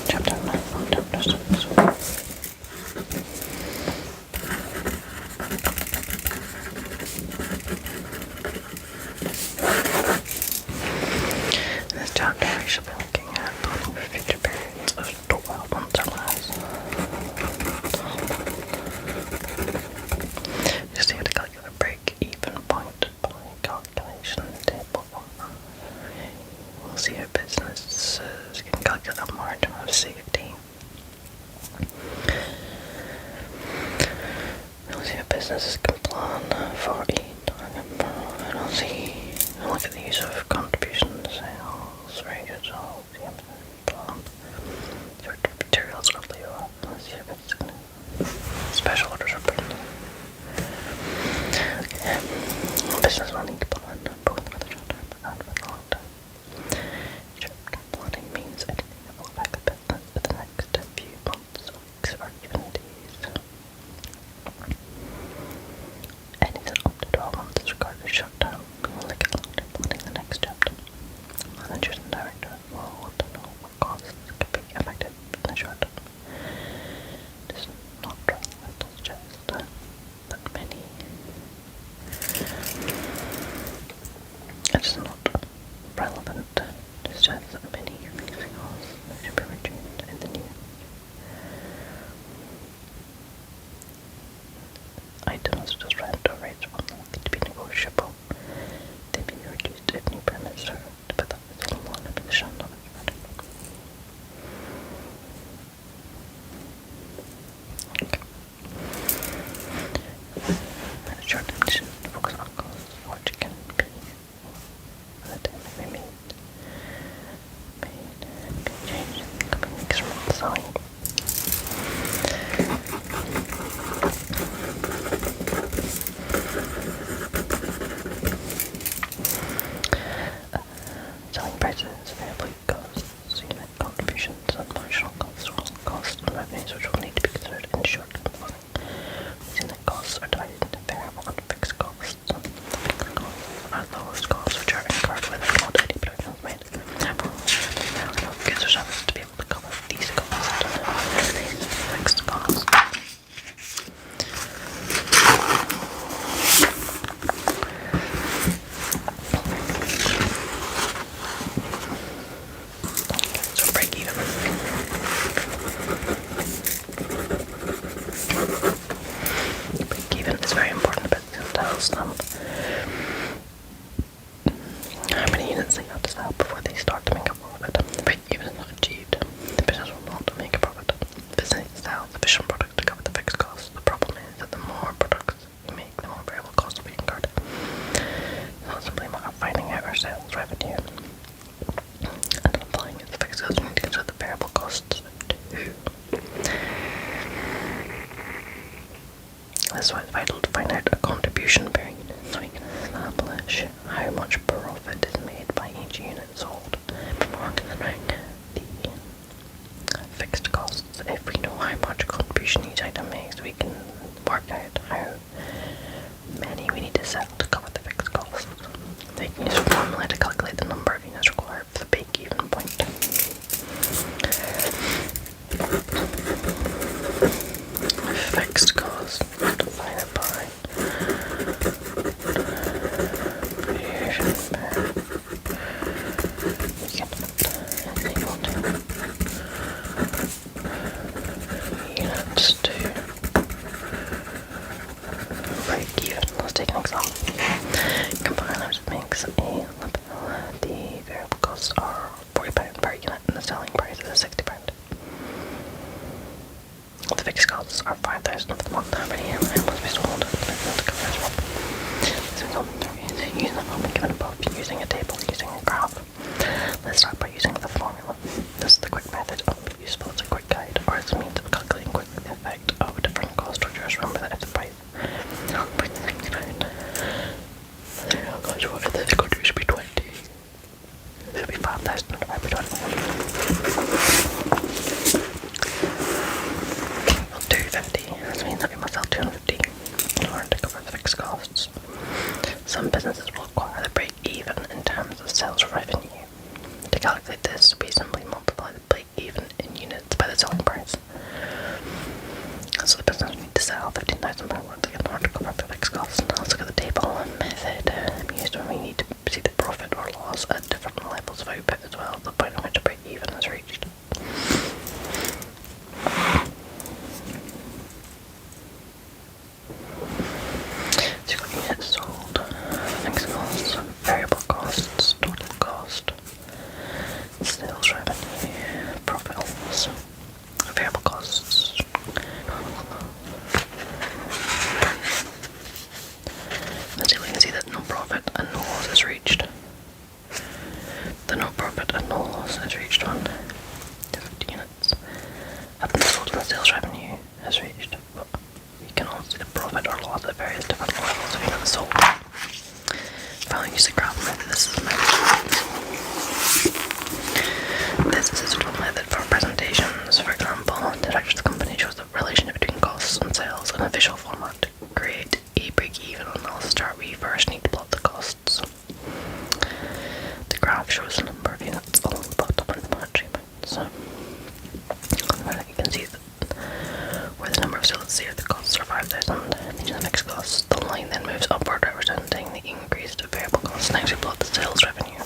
Chapter 9, chapter 6. In this chapter, we shall be looking at planning for future periods of 12 months or less. Just here to calculate a break-even point by calculation table. We'll see how businesses can calculate a margin of safety. We'll see how businesses can plan for a target profit. And we'll look at the use of contribution sales, rates, plan, certain materials or labor. Let's see if it's going to special orders are printed. Okay. Business will need to plan both for the short term and for the long term. Short-term planning means anything that will affect the business for the next few months, weeks, or even days. Anything up to 12 months is regarded as short-term. We will look at long-term planning in the next chapter. Managers and directors will want to know what costs could be affected in the short term. It is not relevant to suggest that many. It's not relevant to suggest that many fixed costs should be reduced in the near items such as rent or rates will likely to be negotiable. They may be reduced if new permits are but that is a more limitation of its value. Short-term decisions focus on costs which can be relatively made changed in the coming weeks from the selling. Selling prices, variable costs, unit contributions, and marginal costs are all costs and revenues which will need to be considered in short-term planning. Unit costs are divided into variable and fixed costs. The fixed costs are those costs which are incurred whether or not any production is made. Therefore, there are no goods or services to be able to cover these costs. These fixed costs. So break even. Break even is very important, but it tells them how many units they have to sell before they start to make a profit. Break even is not achieved. The business will not make a profit. The business sells sufficient product to cover the fixed costs. The problem is that the more products you make, the more variable costs will be incurred. It's not simply a matter of finding out our sales revenue and applying it to fixed costs. We need to consider the variable costs too. That's why it's vital to find out a contribution per unit so we can establish how much profit is made by each unit sold before considering the fixed costs. If we know how much contribution each item makes, we can work out how many we need to sell to cover the fixed costs. We can use a formula to calculate the number of units required for the break-even point. Fixed costs divided by variation per unit units to break even. Let's take an example. Compilers makes a label. The variable costs are £40 per unit and the selling price is £60. The fixed costs are £5,000 for the month. How many must be sold to cover as well? So use the formula given above using a table, using a graph. Let's start by using the formula. This is the quick method. It will be useful as a quick guide or as a means of calculating quickly the effect of different cost structures. Remember that if the price is £69, the contribution should be 20. It should be 5,000 divided by 20. Well, 250. That means that we must sell 250 in order to cover the fixed costs. Some businesses will require the break-even sales at different levels of output as well, the point at which a break even is reached. So you've got units sold, fixed costs, variable costs, total cost, sales revenue, profit or loss, variable costs. And so we can see that no profit and no loss is reached. The no profit and no loss is reached on 50 units. Have been sold and the sales revenue has reached, but you can also see the profit or loss at various different levels of units sold. If I use the graph method, this is a method. This is a suitable method for presentations. For example, the director of the company shows the relationship between costs and sales in a visual format. To create a break-even analysis chart, we first need to plot the costs. The graph shows the number of units along the bottom and the monetary amounts. You can see that where the number of sales is here, the costs are 5,000, these are the fixed costs. The line then moves upward, representing the increased variable costs. Next we plot the sales revenue.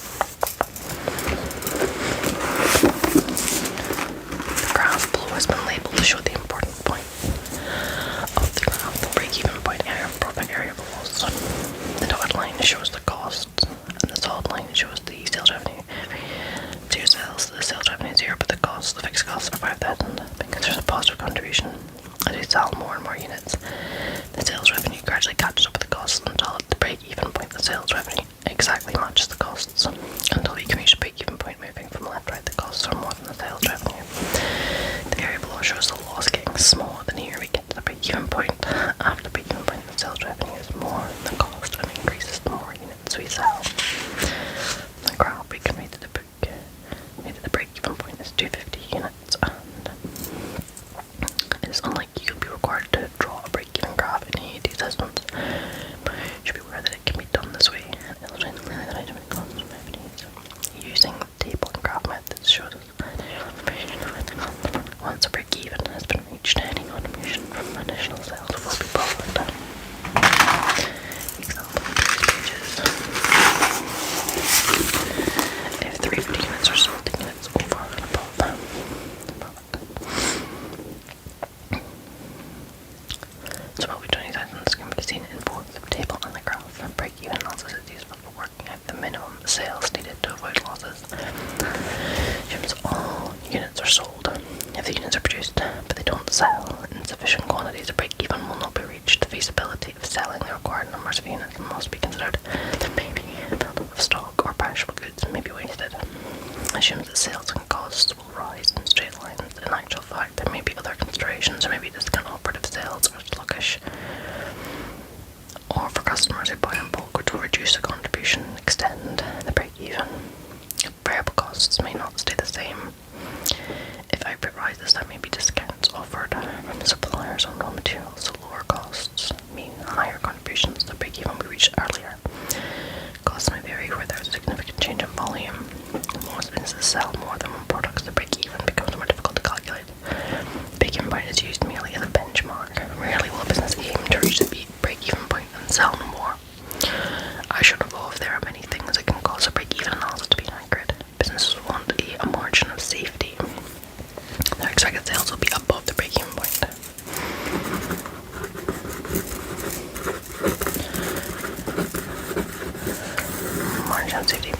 The graph below has been labelled to show the important point of the graph, the break-even point area of profit, area of loss. The dotted line shows the costs, and the solid line shows the sales revenue. Zero sales, the sales revenue is 0, but the costs, the fixed costs are 5,000, because there's a positive contribution. As we sell more and more units, the sales revenue gradually catches up with the costs until at the break-even point the sales revenue exactly matches the costs. Until we can reach the break-even point, moving from left to right, the costs are more than the sales revenue. The area below shows the loss getting smaller. Then here we get to the break-even point. After the break-even point, the sales revenue is more than the cost and increases the more units we sell. The graph we can read that the break-even point is 250 units, and it is unlikely you'll be required to draw a break-even graph in any of these assessments, but you should be aware that it can be done this way, illustrating clearly that item and cost of revenues. Using the table and graph methods shows us once a break-even has been reached, any contribution from additional sales will be profit. Example on pages. If 350 units are sold, the units over and above the product. So about 20,000 can be seen in both the table and the graph. Break-even analysis is useful for working out the minimum sales needed to avoid losses. Assumes all units are sold. If the units are produced but they don't sell in sufficient quantities, a break-even will not be reached. The feasibility of selling the required numbers of units must be considered. There may be a buildup of stock or perishable goods may be wasted. Assumes that sales and costs will rise in straight lines. In actual fact, there may be other considerations. There may be discount operative sales or sluggish, or for customers who buy in bulk, which will reduce the contribution and extend the break-even. Variable costs may not stay the same. If output rises, there may be discounts offered from suppliers on raw materials, so lower costs mean higher contributions. The break-even will be reached earlier. Costs may vary where there is a significant change in volume. Most businesses sell more than one product, so the break-even becomes more difficult to calculate. The break-even point is used merely as a benchmark. Rarely will a business aim to reach the break-even point and sell no more. I should evolve. There are many things that can cause a break-even analysis to be inaccurate. Businesses want a margin of safety. Their expected sales will be above the break-even point. Margin of safety.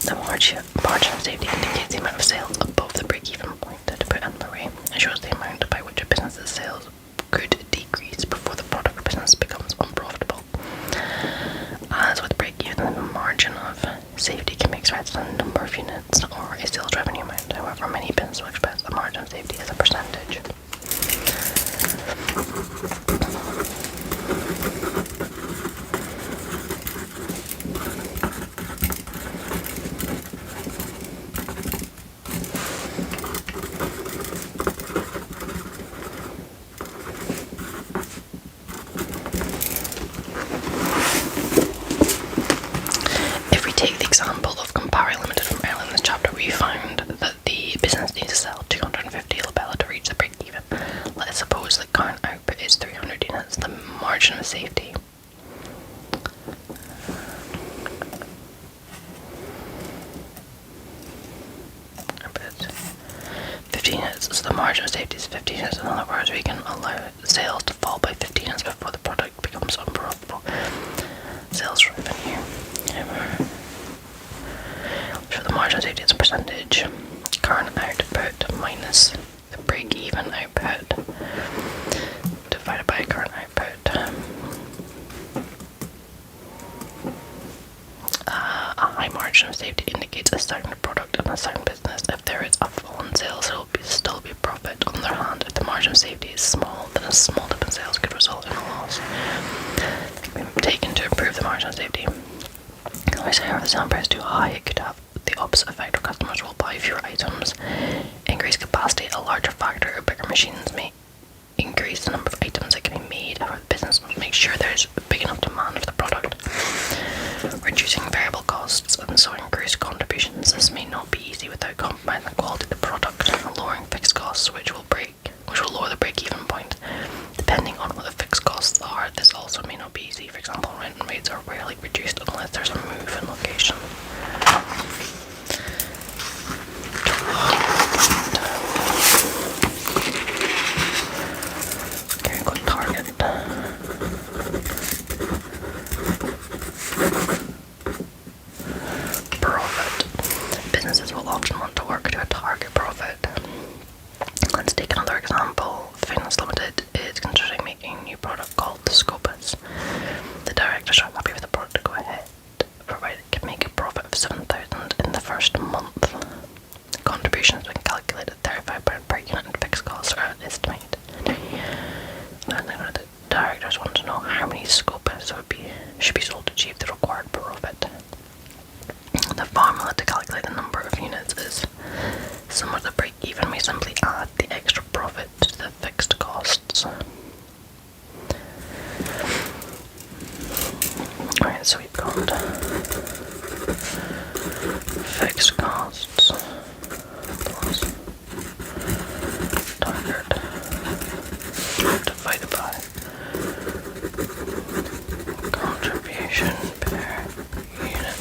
The margin of safety indicates the amount of sales above the break-even point. To put another way, it shows the amount by which a business's sales could decrease before the product or business becomes unprofitable. As with break-even, the margin of safety can be expressed as a number of units or a sales revenue amount. However, many businesses will express the margin of safety as a percentage. If we take the example of Campari Limited from earlier in this chapter, we found that the business needs to sell 250 Labella to reach the break-even. Let's suppose the current output is 300 units. The margin of safety units, so the margin of safety is 15 units. In other words, we can allow sales to fall by 15 units before the product becomes unprofitable. Sales revenue. So the margin of safety is a percentage. Current output minus the break-even output divided by current output. A high margin of safety indicates a sound product and a sound business. If there is a fall in sales, it will still be profit. On the other hand, if the margin of safety is small, then a small dip in sales could result in a loss. Taken to improve the margin of safety. If the selling price is too high, it could have the opposite effect, where customers will buy fewer items. Increased capacity, a larger factory or bigger machines may increase the number of items that can be made. However, the business must make sure there's big enough demand for the product. Reducing variable costs and so increased contributions. This may not be easy without compromising the quality of the product. Lowering fixed costs, which will lower the break-even point. Depending on what the fixed costs are, this also may not be easy. For example, rent rates are rarely reduced unless there's a move in location. Okay, we've got target. Profit. Businesses will often want to work to a target profit. Let's take another example. Finance Limited is considering making a new product called the Scopus. The directors are happy with the product to go ahead, provided it can make a profit of £7,000 in the first month. The contribution has been calculated at £35 per unit and fixed costs are estimated. The directors want to know how many Scopus should be sold to achieve the required profit. The formula to calculate the number of units is similar to break-even. We simply add the extra profit to the fixed costs. Alright, so we've got fixed costs plus target divided by contribution per unit.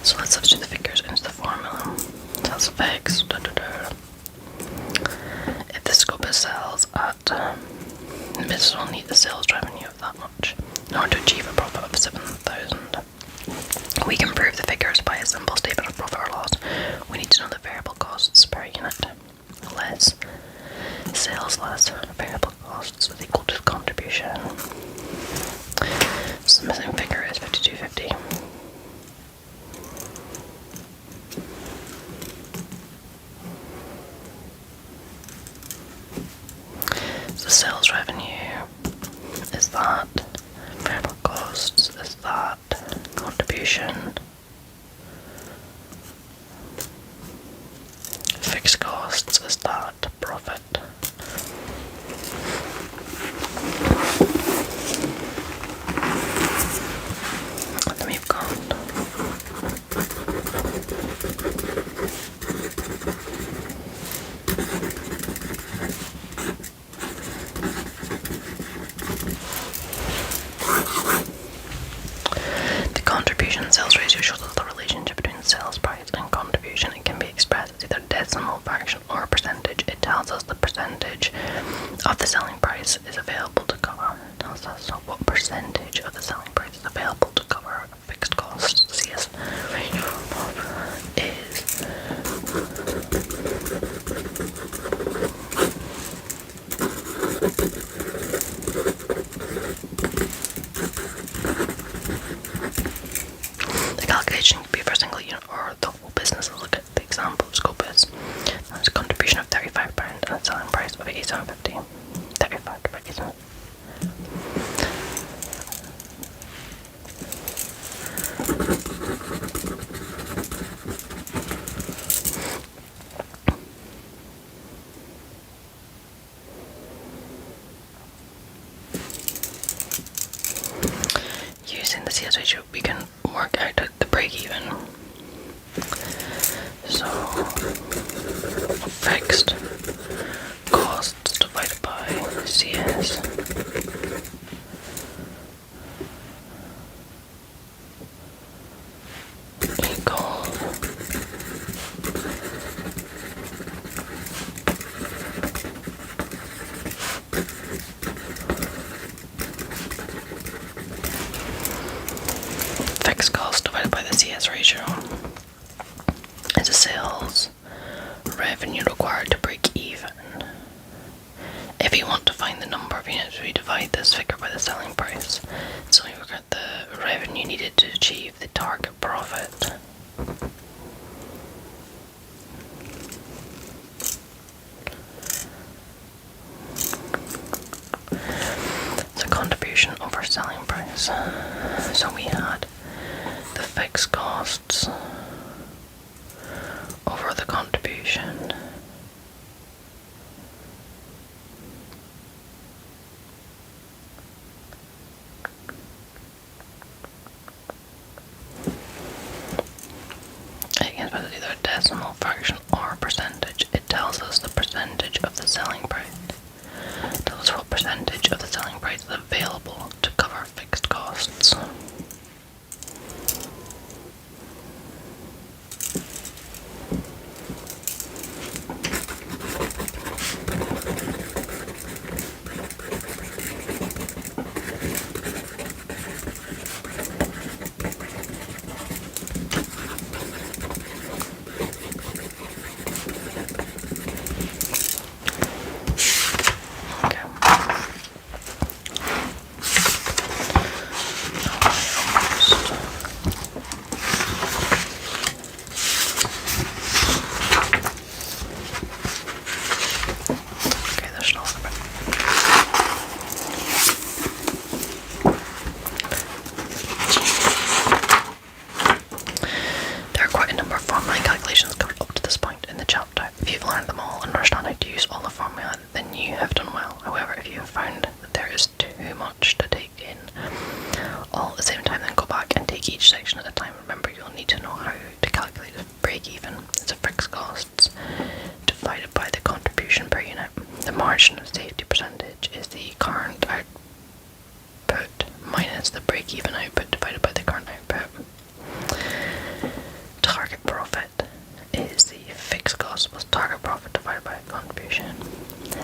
So let's substitute the figures into the formula. That's fixed. If the Scopus sells at business will need the sales revenue of that much in order to achieve a profit of 7,000. We can prove the figures by a simple statement of profit or loss. We need to know the variable costs per unit. Less sales less variable costs is equal to the contribution. So the missing figure is 5250. So sales revenue is that, variable costs is that, contribution, fixed costs is that, profit. Then we've got the contribution sales ratio shows us the relationship between sales price and contribution. It can be expressed as either decimal fraction or a percentage. It tells us the percentage of the selling price is available to cover. It tells us what percentage of the selling price is available to cover fixed costs. CS ratio is the calculation can be for a single unit or the whole business. Let's look at the example of Scopus. That's a contribution of £35 and a selling price of £87.50. 35 to 87. Using the CS ratio, we can work out the break-even. So fixed cost sales revenue required to break even. If you want to find the number of units, we divide this figure by the selling price. So we look at the revenue needed to achieve the target profit. So contribution over selling price. So we had the fixed costs over the contribution. Again, whether it's either a decimal, fraction, or percentage, it tells us the percentage of the selling price. It tells us what percentage of the selling price is available to cover fixed costs.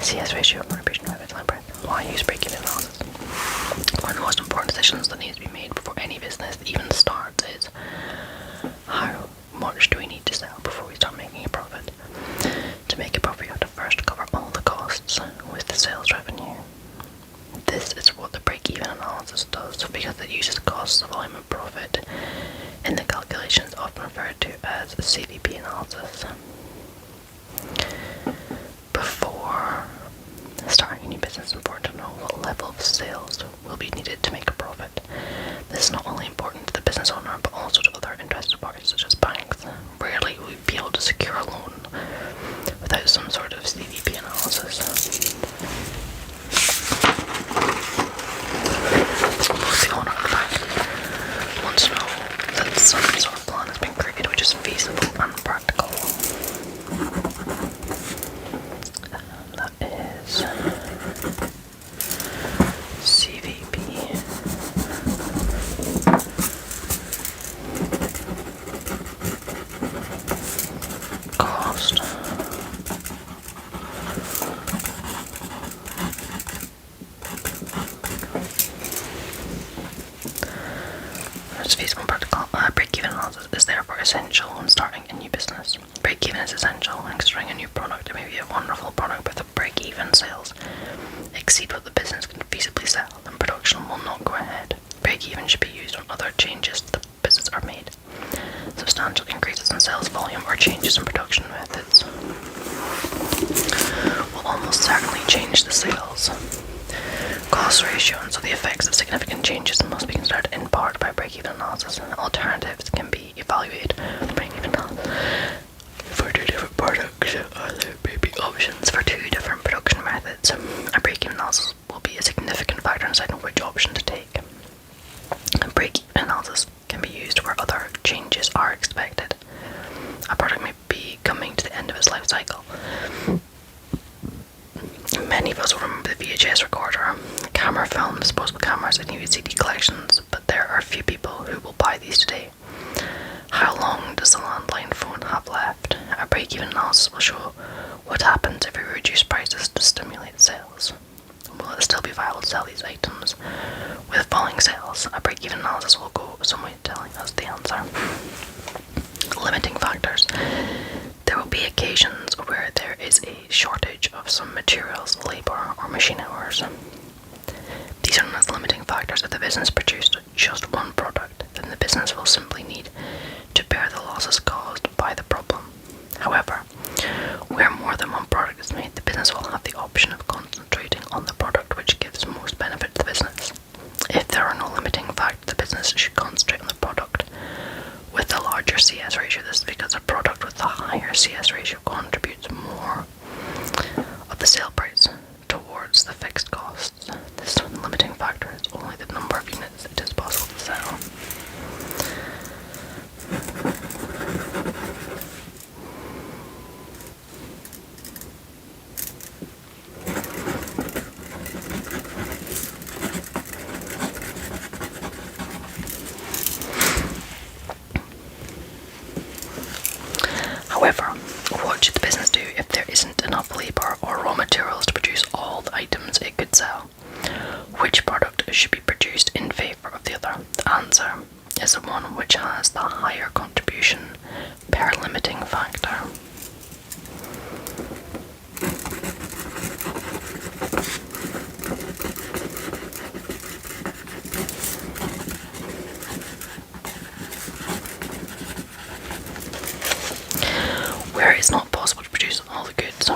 CS ratio of contribution by the price. Why use break-even analysis? One of the most important decisions that needs to be made before any business even starts is how much do we need to sell before we start making a profit? To make a profit, you have to first cover all the costs with the sales revenue. This is what the break-even analysis does, because it uses costs, volume, and profit in the calculations, often referred to as CVP analysis. Before starting a new business, it's important to know what level of sales will be needed to make a profit. This is not only important to the business owner, but also to other interested parties such as banks. Rarely will we be able to secure a loan without some sort of CVP analysis. The owner of the bank wants to know that some sort of plan has been created which is feasible and practical. That is CVP. Cost. It's feasible and practical. Break-even analysis is therefore essential when starting a new business. Break-even is essential when considering a new product. It may be a wonderful product, but the break-even sales exceed what the business can feasibly sell, and production will not go ahead. Break-even should be used when other changes to the business are made. Substantial increases in sales volume or changes in production methods will almost certainly change the sales cost ratio, and so the effects of significant changes must be considered in part by break-even analysis. Alternatives can be evaluated with break-even analysis for two different products. There may be options for two different production methods. A break-even analysis will be a significant factor in deciding which option to take. A break-even analysis can be used where other changes are expected. A product may be coming to the end of its life cycle. Many of us will remember the VHS recorder, camera film, disposable cameras, and even CD collections, but there are few people who will buy these today. How long does the landline phone have left? A break-even analysis will show what happens if we reduce prices to stimulate sales. Will it still be viable to sell these items with falling sales? A break-even analysis will go some way to telling us the answer. Limiting factors. materials, labour, or machine hours. These are known as limiting factors. If the business produced just one product, then the business will simply need to bear the losses caused by the problem. However, where more than one product is made, the business will have the option of concentrating on the product which gives most benefit to the business. If there are no limiting factors, the business should concentrate on the product with the larger CS ratio. This is because a product with a higher CS ratio contributes more of the sale price towards the fixed costs. This limiting factor is only the number of units it is possible to sell. However, what should the business do if there isn't enough labour or raw materials to produce all the items it could sell? Which product should be produced in favour of the other? The answer is the one which has the higher contribution per limiting factor. Where it's not possible to produce all the goods,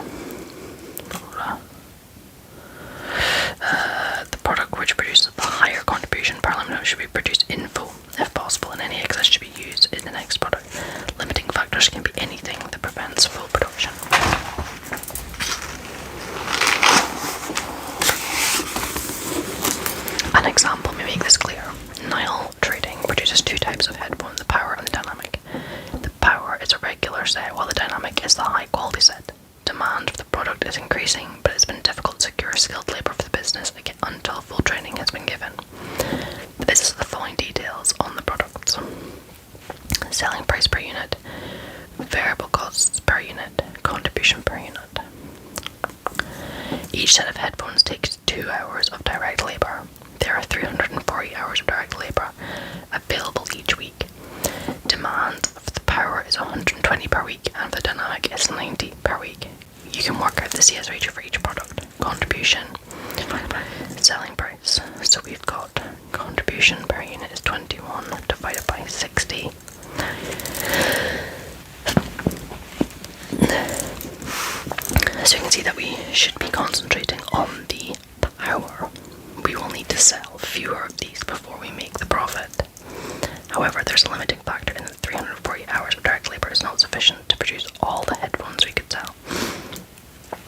the product which produces the higher contribution per limit should be produced in full, if possible, and any excess should be used in the next product. Limiting factors can be anything that prevents full production. An example may make this clear. Nile Trading produces two types of headphones, the power and the dynamic. The power is a regular set, while the dynamic is the high quality set. Demand for the product is increasing, but it's been difficult to secure skilled labour for the business until full training has been given. The business has the following details on the products: selling price per unit, variable costs per unit, contribution per unit. Each set of headphones takes 2 hours of direct labour. There are 340 hours of direct labour available each week. Demand for the power is 120 per week, and for the dynamic is 90 per week. You can work out the CS ratio for each product. Contribution divided by selling price. So we've got contribution per unit is 21 divided by 60. So you can see that we should be concentrating on the power. We will need to sell fewer of these before we make the profit. However, there's a limiting factor in that 340 hours of direct labour is not sufficient to produce all the headphones we could sell.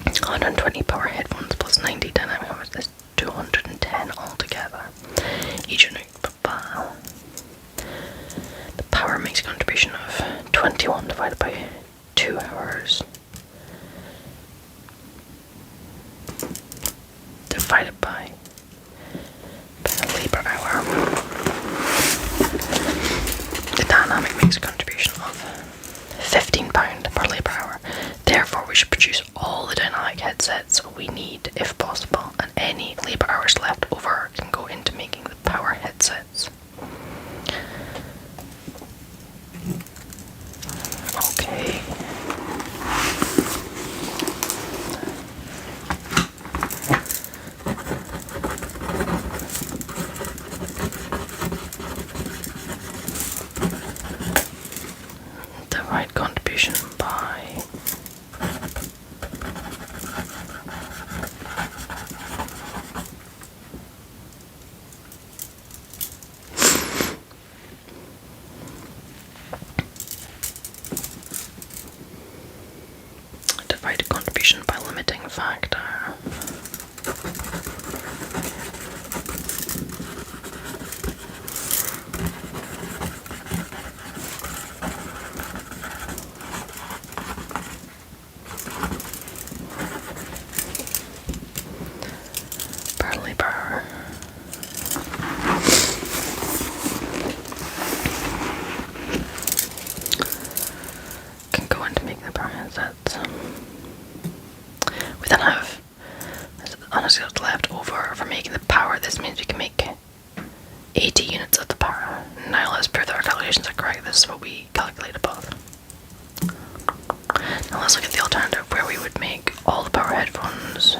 120 power headphones plus 90 dynamic hours is 210 altogether. Each unit, the power makes a contribution of 21 divided by 2 hours divided by the labour hour. The dynamic makes a contribution of £15 per labour hour. Therefore, we should produce all the dynamic headsets we need if possible, and any labour hours left over can go into making the power headsets. Okay. Divide contribution by divide contribution by limiting factor. Per labour hour. Can go into making the power headsets. We then have unskilled left over for making the power. This means we can make 80 units of the power. Now let's prove that our calculations are correct. This is what we calculate above. Now let's look at the alternative where we would make all the power headphones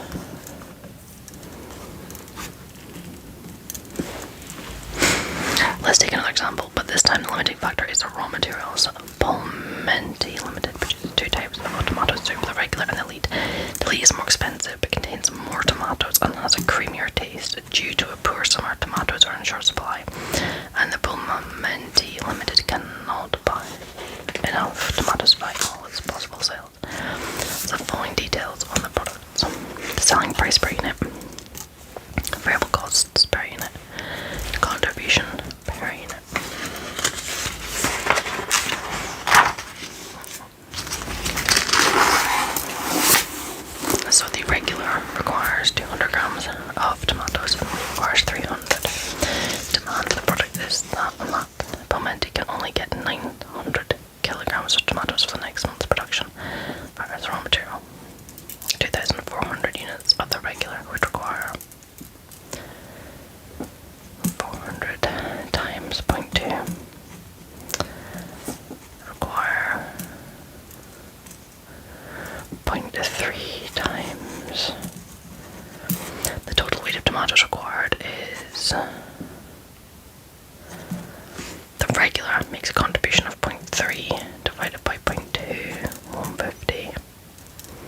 kilograms of tomatoes for the next month's production as raw material. 2,400 units of the regular would require 400 times 0.2 require 0.3 times. The total weight of tomatoes required is the regular makes a contribution of 0.3 divided by 0.2, 150.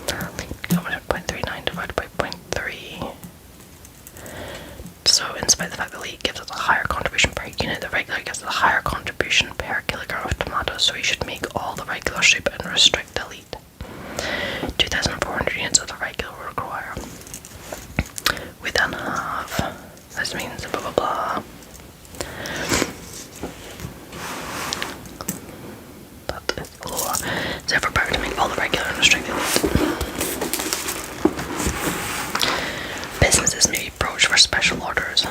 0.39 divided by 0.3. So, in spite of the fact that lead gives us a higher contribution per unit, the regular gives us a higher contribution per kilogram of tomatoes, so we should make all the regular soup and restrict the lead. 2,400 units of the regular will require. We then have, this means blah blah blah. That is lower. It's therefore better to make all the regular and restrict the lead. Businesses may be approached for special orders.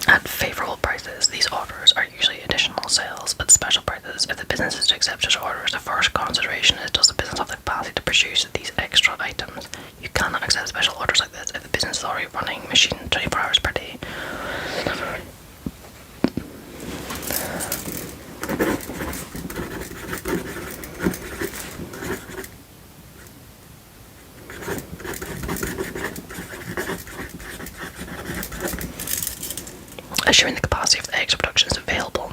At favourable prices, these orders are usually additional sales. At special prices, if the business is to accept such orders, the first consideration is does the business have the capacity to produce these extra items. You cannot accept special orders like this if the business is already running machine 24 hours per day. Assuring the capacity of the extra production is available,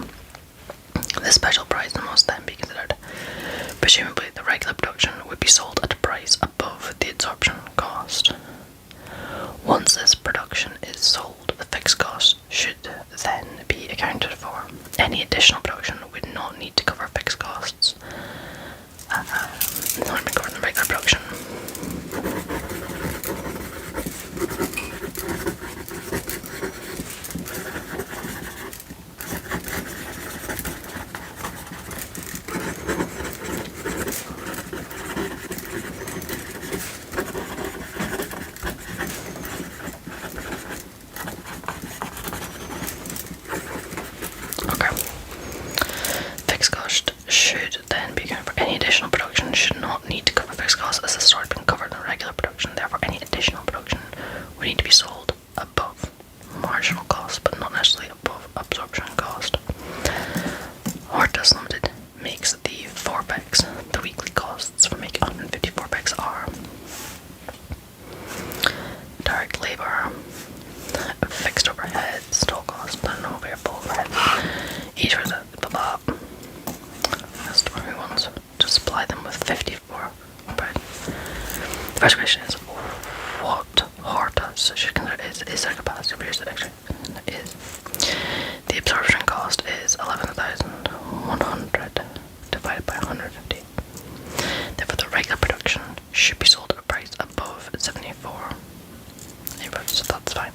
the special price must then be considered. Presumably, the regular production would be sold at a price above the absorption cost. Once this production is sold, the fixed cost should then be accounted for. Any additional production would not need to cover fixed costs. It's not been covered in the regular production. Should then be accounted for. Any additional production should not need to cover fixed costs as this has already been covered in regular production. Therefore, any additional production would need to be sold above marginal cost, but not necessarily above absorption cost. Hortus Limited makes the 4-packs. The weekly costs for making 150 4-packs are direct labour, fixed overheads, stock costs, and no variable overheads. Each was a blah blah. Who wants to supply them with 54 bread. The first question is what Hortus should consider is their capacity to produce the extra is. The absorption cost is 11,100 divided by 150. Therefore the regular production should be sold at a price above 74. So that's fine.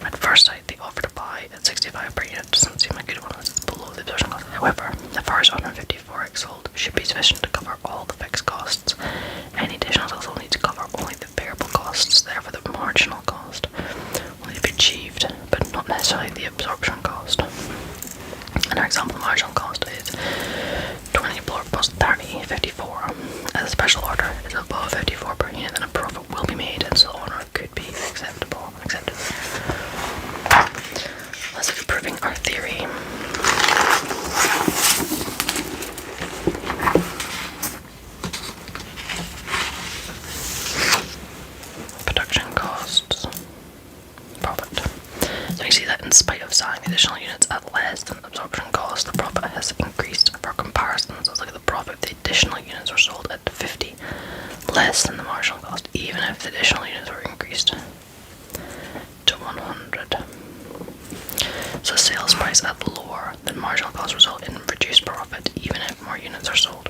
At first sight, the offer to buy at 65 per unit doesn't seem like a good one as it's below the absorption cost. However, the first 150 4x sold should be sufficient to cover all the fixed costs. Any additional sales will need to cover only the variable costs, therefore the marginal cost will need to be achieved, but not necessarily the absorption cost. In our example, the marginal cost is 20 plus 30, 54. As a special order is above 54 per unit, then a profit will be made, and so the order could be accepted. Let's look at proving our theory. Production costs, profit. So you see that in spite of selling the additional units at less than absorption cost, the profit has increased. For comparison, so let's look at the profit if the additional units were sold at 50, less than the marginal cost, even if the additional units were increased to 100. So sales price at lower than marginal cost result in reduced profit, even if more units are sold.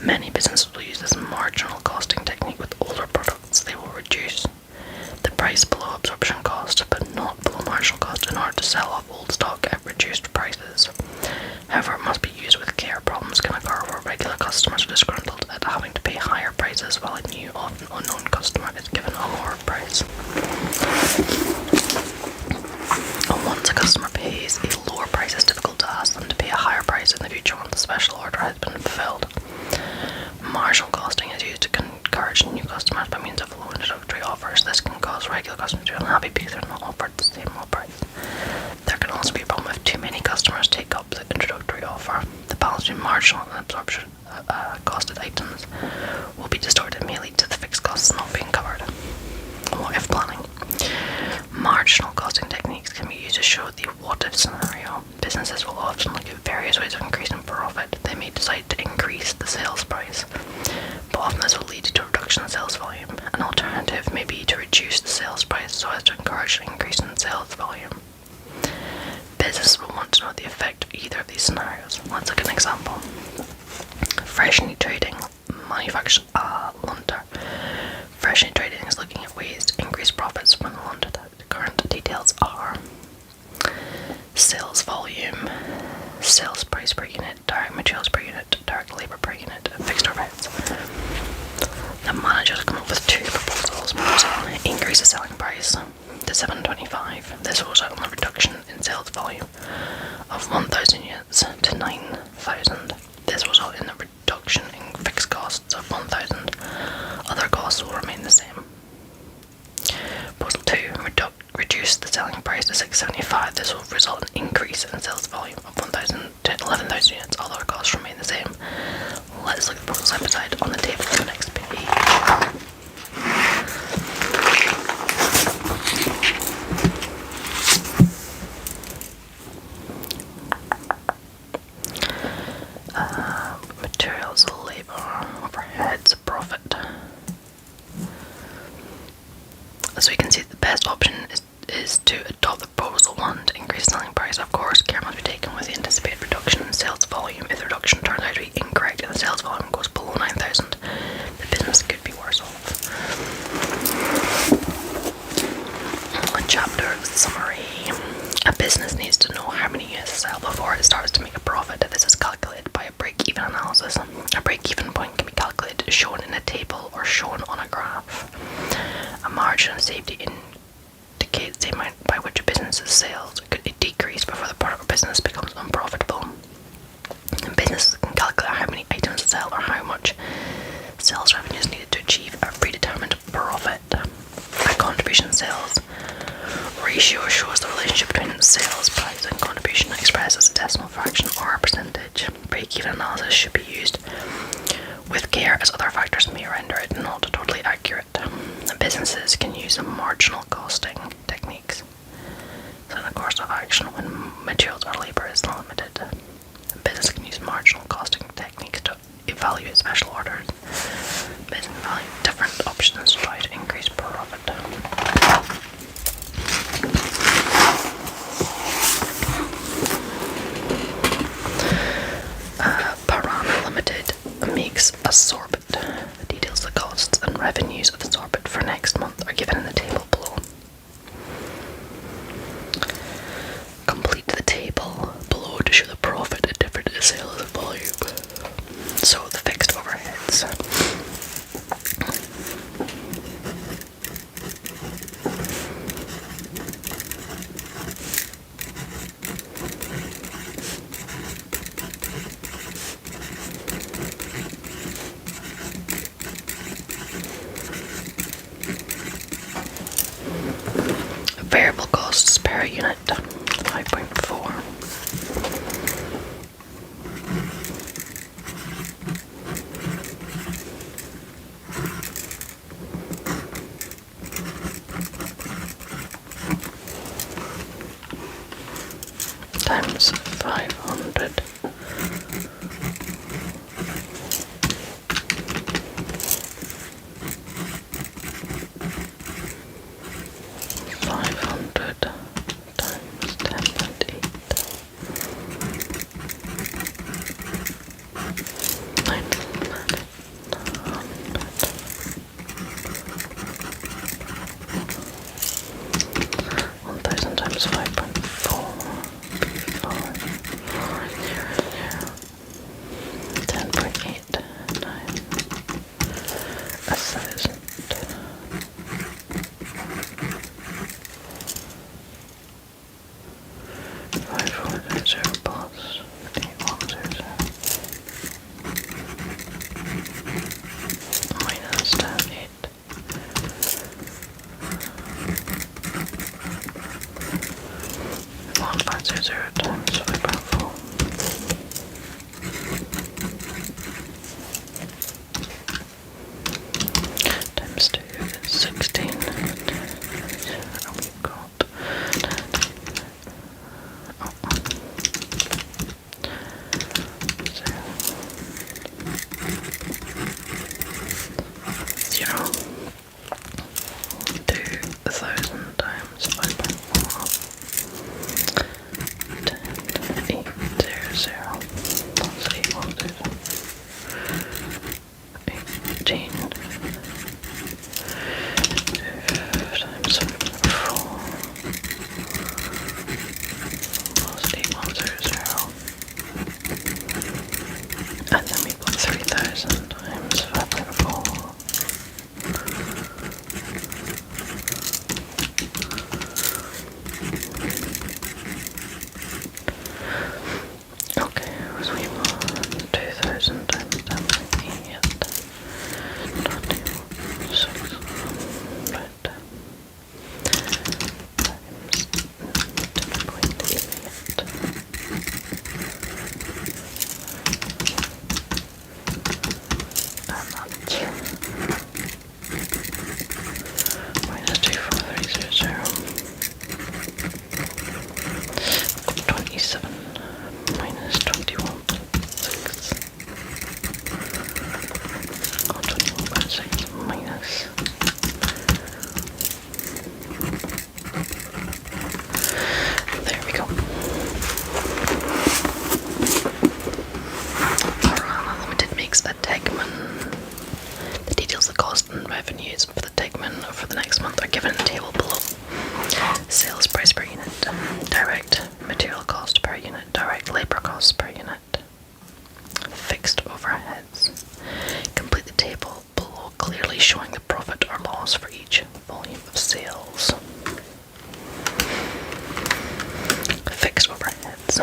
Many businesses will use this marginal costing technique with older products. They will reduce the price below absorption cost, but not below marginal cost, in order to sell off old stock at reduced prices. However, it must be used with care. Problems can occur where regular customers are disgruntled at having to pay higher prices while a new, often unknown customer is given a lower price. happy because they're not offered the same low price. There can also be a problem if too many customers take up the introductory offer. The balance between marginal and absorption costed items will be distorted and may lead to the fixed costs not being covered. What if planning? Marginal costing techniques can be used to show the what if scenario. Businesses will often look at various ways of increasing profit. They may decide to increase the sales price, but often this will lead to a reduction in sales volume. An alternative may be to reduce the sales price so as to encourage an increase in sales volume. Businesses will want to know the effect of either of these scenarios. Let's look at an example. Fresh Meat Trading manufactures lunter. Fresh Meat Trading is looking at ways to increase profits from the lunter. The current details are sales volume, sales price per unit, direct materials per unit, direct labour per unit, and fixed overheads. The manager has come up with two proposals. Increase the selling price to $7.25. This will result in a reduction in sales volume of 1,000 units to 9,000. This will result in a reduction in fixed costs of 1,000. Other costs will remain the same. Proposal 2. Reduce the selling price to $6.75. This will result in an increase in sales volume of 1,000 to 11,000 units. Other costs remain the same. Let's look at the proposals side by side on the table on the next page. Materials, labour, overheads, profit. So we can see that the best option is to adopt the proposal 1 to increase selling price. Of course, care must be taken with the anticipated reduction in sales volume. If the reduction turns out to be incorrect and the sales volume goes below 9,000, the business could be worse off. One chapter summary. A business needs to know how many units to sell before it starts to make a profit. This is calculated by a break-even analysis. A break-even point can be calculated, shown in a table, or shown on a graph. A margin of safety indicates the amount by which a business's sales could decrease before the product or business becomes unprofitable. And businesses can calculate how many items to sell or how much sales revenue is needed to achieve a predetermined profit. A contribution sales ratio shows the relationship between sales price and contribution expressed as a decimal fraction or a percentage. Break-even analysis should be used with care as other factors may render it not totally accurate. Businesses can use marginal costing techniques. So in the course of action, when materials or labour is limited, a business can use marginal costing techniques to evaluate special orders. Business evaluate different options to try to increase profit. Parana Limited makes a sorbet. The details of the costs and revenues of the sorbet for next month are given in the table below. Complete the table below to show the profit at different sales volume. So the fixed overheads. Variable costs per unit, 5.4. Times 500. Times 5.4 10.8 times 1,000. 500 plus 8100 minus 10.8. 500 times 5.4 times 2 is 16. And we've got zero. 2,000 times 5.4. 10,800 plus 8,100. 18 times 5.4 plus 8,100. And then we've got 3,000 times 5.4. Okay, so we want 2,000 times 10.8 600 times 10.8. And that's minus 2,430. 27 minus 21.6. Oh, 21.6 minus. There we go. Arana Limited makes a Tegman. The details of cost and revenues for the Tegman for the next month are given in the table below. Sales price per unit, direct material cost per unit, direct labor costs per unit, fixed overheads. Complete the table below clearly showing the profit or loss for each volume of sales. Fixed overheads.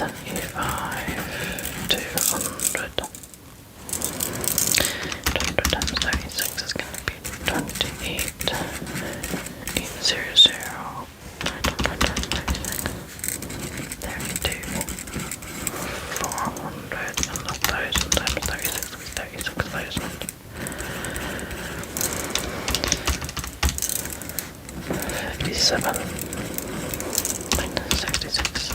75, 200. 200 times 36 is going to be 28, 800, 32, 400, and 1,000 times 36 is 36,000. 57 minus 66.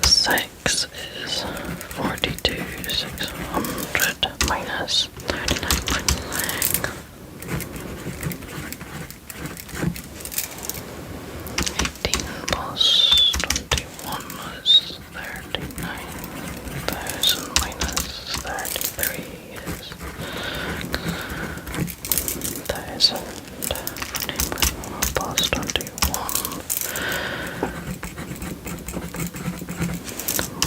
Six is 42, 600 minus 39.6. 18 plus 21 is 39,000 minus 33 is 1,000. 14.4 plus 21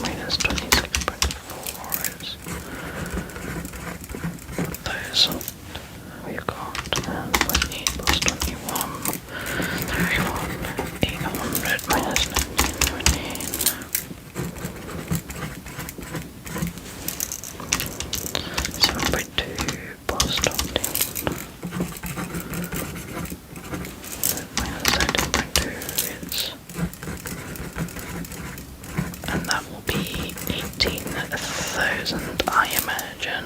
minus 26.4 is 1,000. We've got 8 plus 21, 31, 800 minus 1917. 7.2 plus 20 minus 13.2 is, and that will be 18,000, I imagine.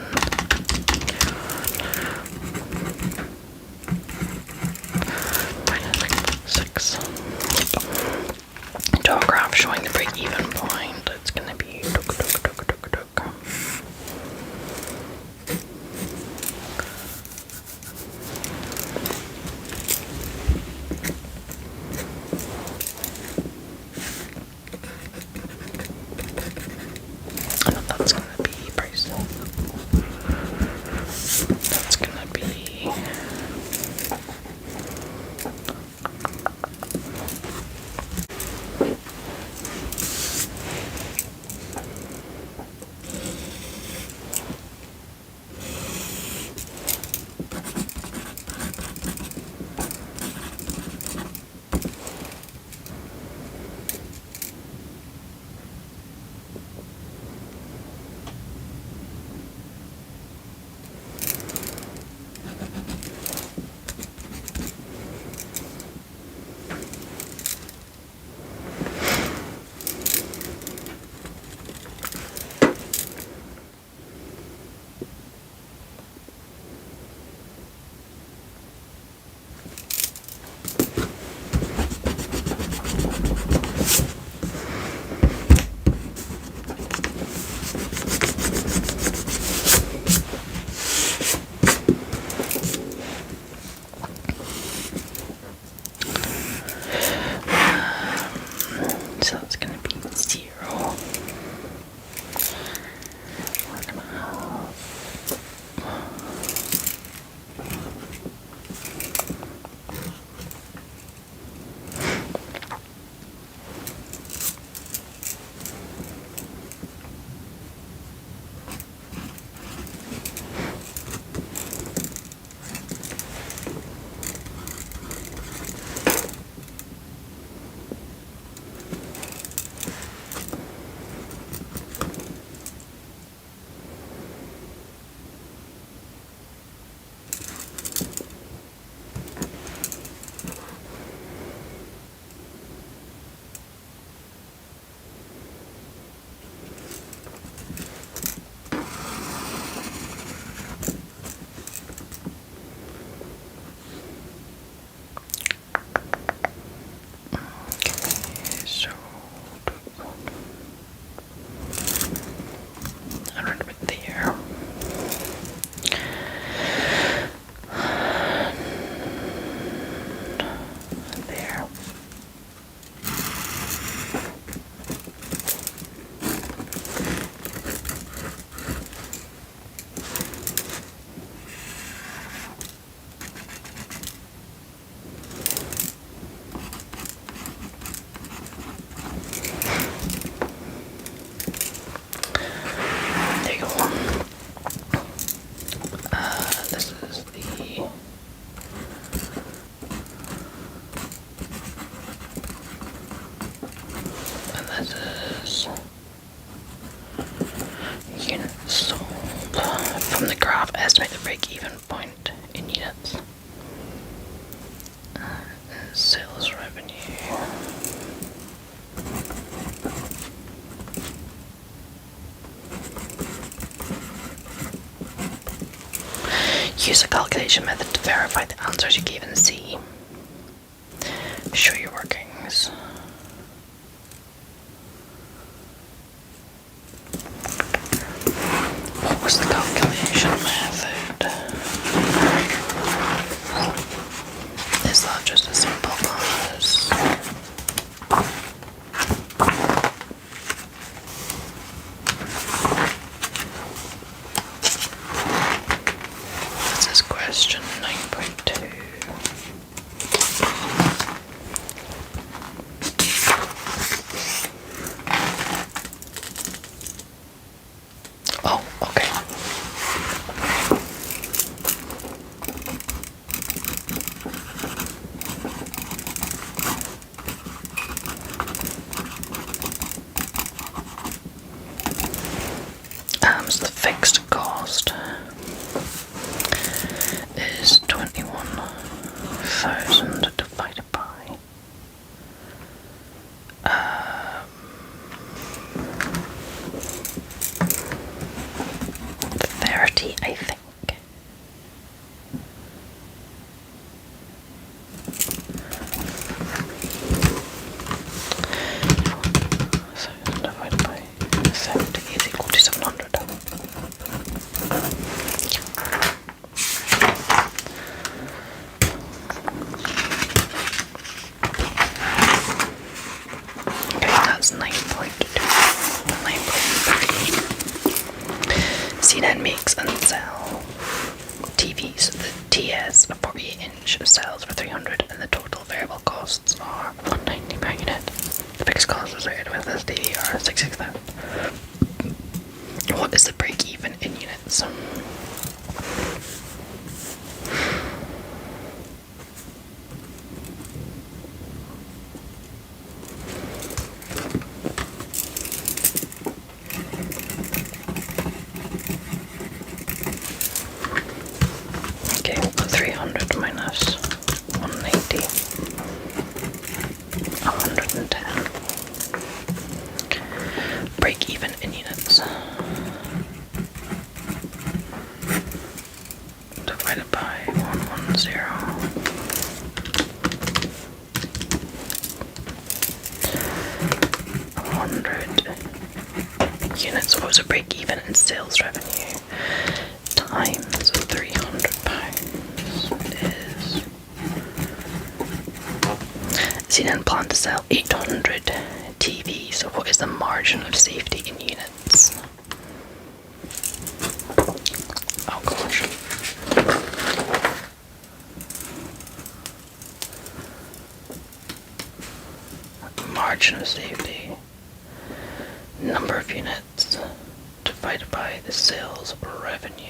break-even point in units. Sales revenue. Use a calculation method to verify the answers you gave in C. Show your workings. What was the calculation method? Is that just as simple as... This is question 9.2. Oh, okay. So the fixed cost is 21,000 divided by 30, I think. So divided by 30 is equal to 700. Okay, that's 9.2. 9.3. C then makes and sell TVs. The TS, a 48-inch, sells for 300, and the total variable costs are 190 per unit. The fixed costs associated with this TV are 66,000. What is the break-even in units? Okay, 300 minus 190, 110. Break even in units. Divided by 110. 100 units. What was a break even in sales revenue? Times £300 is... CNN plan to sell 800 TVs. So what is the margin of safety in units? Oh gosh. Margin of safety. Number of units divided by the sales revenue.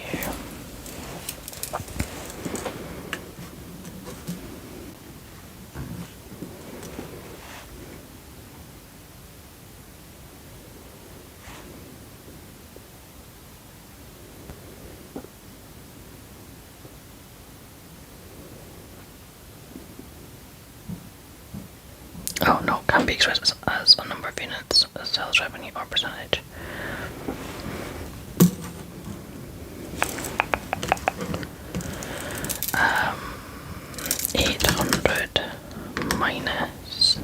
Oh no, can be expressed as a number of units, a sales revenue or percentage. Um, 800 minus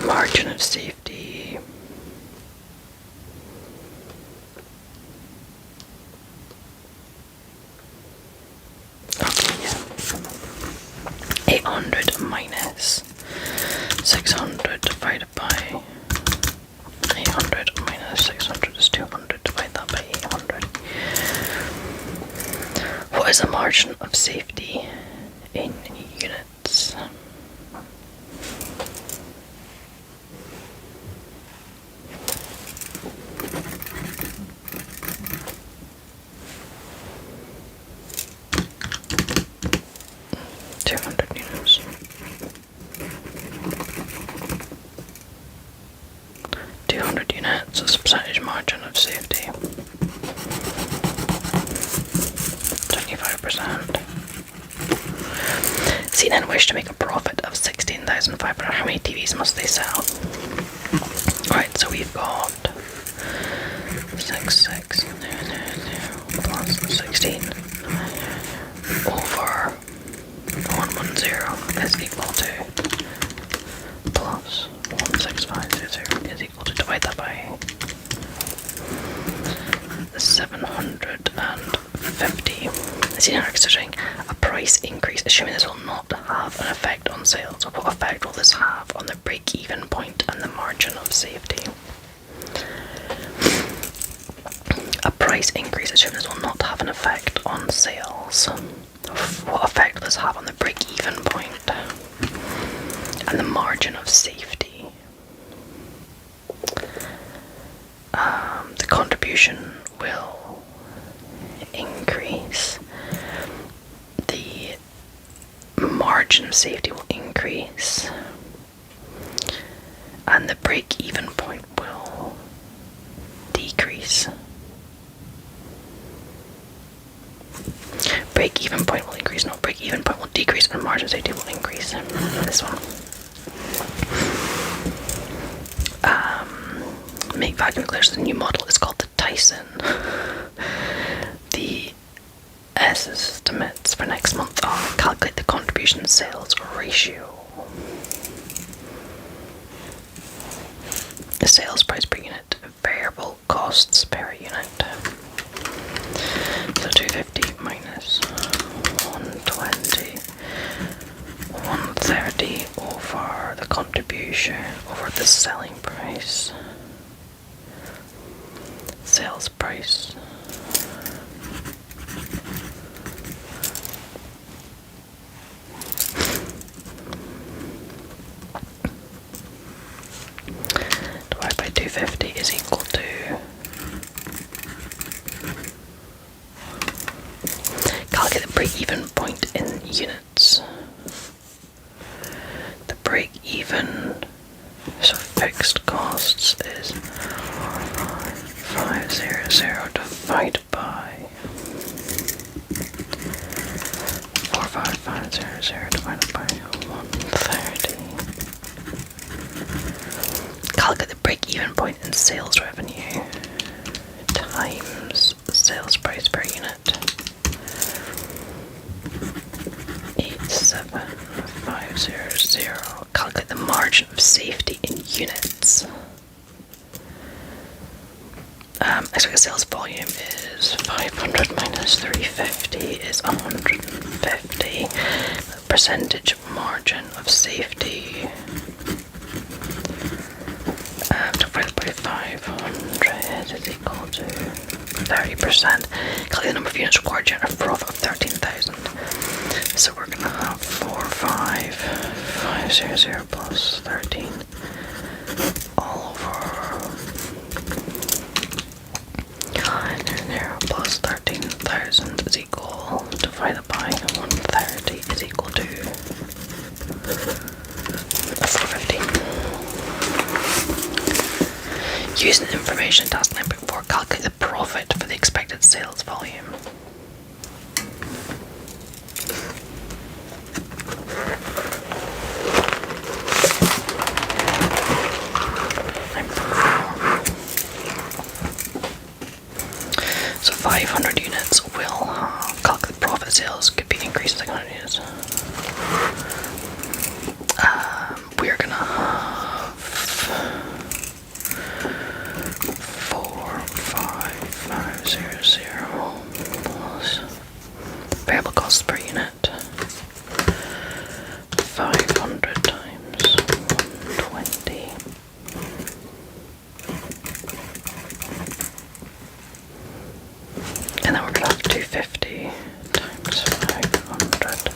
margin of safety. Okay, yeah. 800 minus 600 divided by 800 minus 600 is 200. Divide that by 800. What is the margin of safety in units? units as a percentage margin of safety. 25%. CNN wish to make a profit of 16,500. How many TVs must they sell? Right, so we've got 6600 plus 16 over 110 is equal to plus 16500 is equal to, divide that by 750. CNN are considering a price increase, assuming this will not have an effect on sales. What effect will this have on the break-even point and the margin of safety? A price increase, assuming this will not have an effect on sales. What effect will this have on the break-even point and the margin of safety? The contribution will increase. The margin of safety will increase. And the break-even point will decrease. Break-even point will increase. No, break-even point will decrease and margin of safety will increase. This one. Make vacuum cleaners. The new model is called the Tyson. The estimates for next month are calculate the contribution sales ratio. The sales price per unit, variable costs per unit. So 250 minus 120, 130 over the contribution over the selling price. Sales price. Divided by 250 is equal to calculate the break-even point in units. The break-even, so fixed costs is 4500 divided by 45500 divided by 130. Calculate the break-even point in sales revenue times sales price per unit. 87500. Calculate the margin of safety in units. Expected sales volume is 500 minus 350 is 150. The percentage margin of safety divided by 500 is equal to 30%. Calculate the number of units required to generate a profit of 13,000. So we're going to have 45500 plus 13 all over 0 plus 13,000 is equal, divided by 130 is equal to 450. Using the information task 9.4, calculate the profit for the expected sales volume. So 500 units will calculate profit sales could be increased to 600 units. We're gonna have 45500 plus variable costs per unit 500 times 120. And then we're gonna have 250 times 500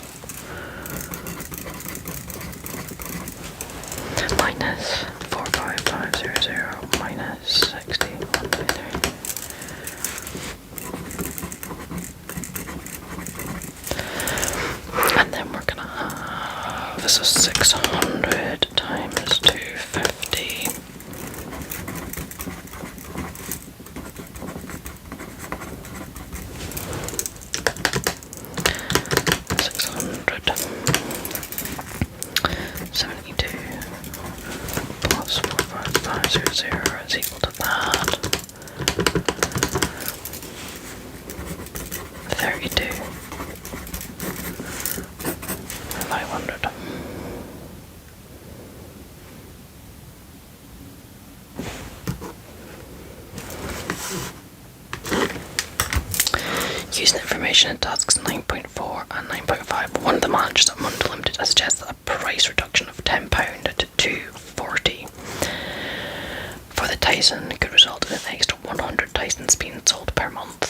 minus 45500 minus 60. 123. And then we're gonna have, this is 600 times 250 Using information in tasks 9.4 and 9.5, one of the managers at Mundo Limited has suggested a price reduction of £10 to £2.40 for the Tyson could result in an extra 100 Tysons being sold per month.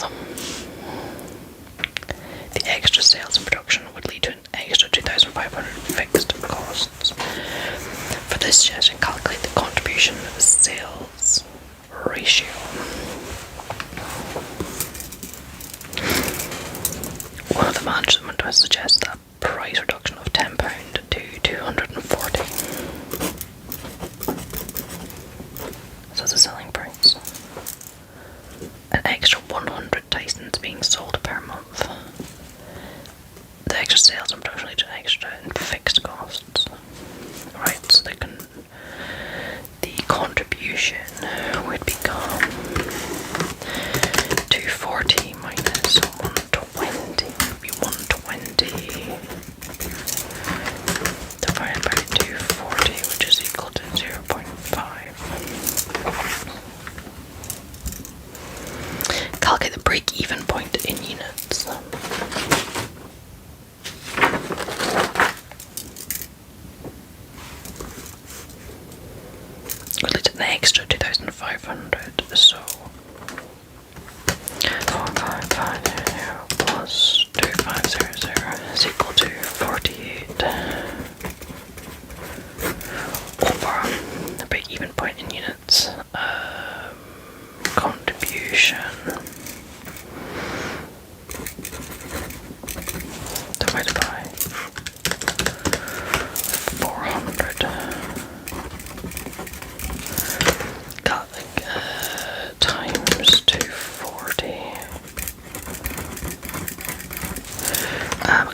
The extra sales and production would lead to an extra 2,500 fixed costs. For this suggestion, calculate the contribution sales ratio. One of the management has suggested a price reduction of £10 to 240. So that's the selling price. An extra 100 Tysons being sold per month. The extra sales and production lead to extra in fixed costs. Right, so the contribution would become 240 minus 120 would be 120 divided by 240, which is equal to 0.5. Calculate the break-even point in units. Would lead to an extra 2,500, so 4550 plus 2500 is equal to 48 over the break-even point in units. Contribution divided by 400. Times 240.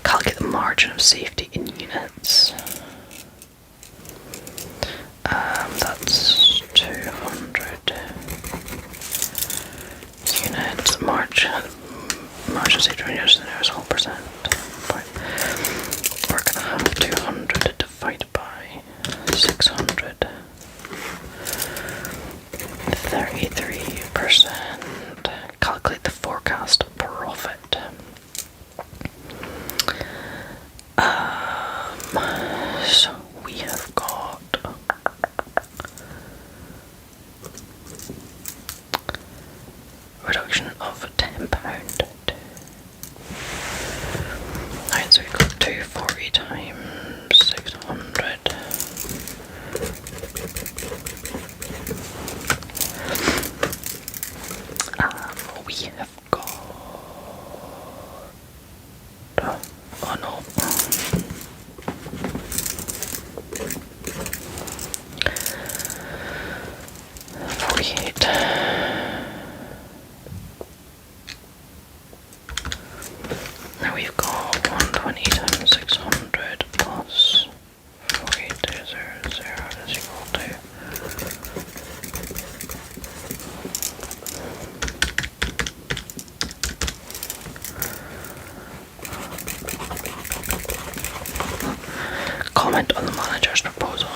Calculate the margin of safety in units. That's 200 units. Margin of safety in units is whole percent. We're gonna have 200 divided by 600. 33%. Calculate the forecast profit. So we have got reduction of £10. Alright, so we've got 240 times 600. We have got, oh no, 48. Now we've got 120 times 600 plus 4800 is equal to comment on the manager's proposal.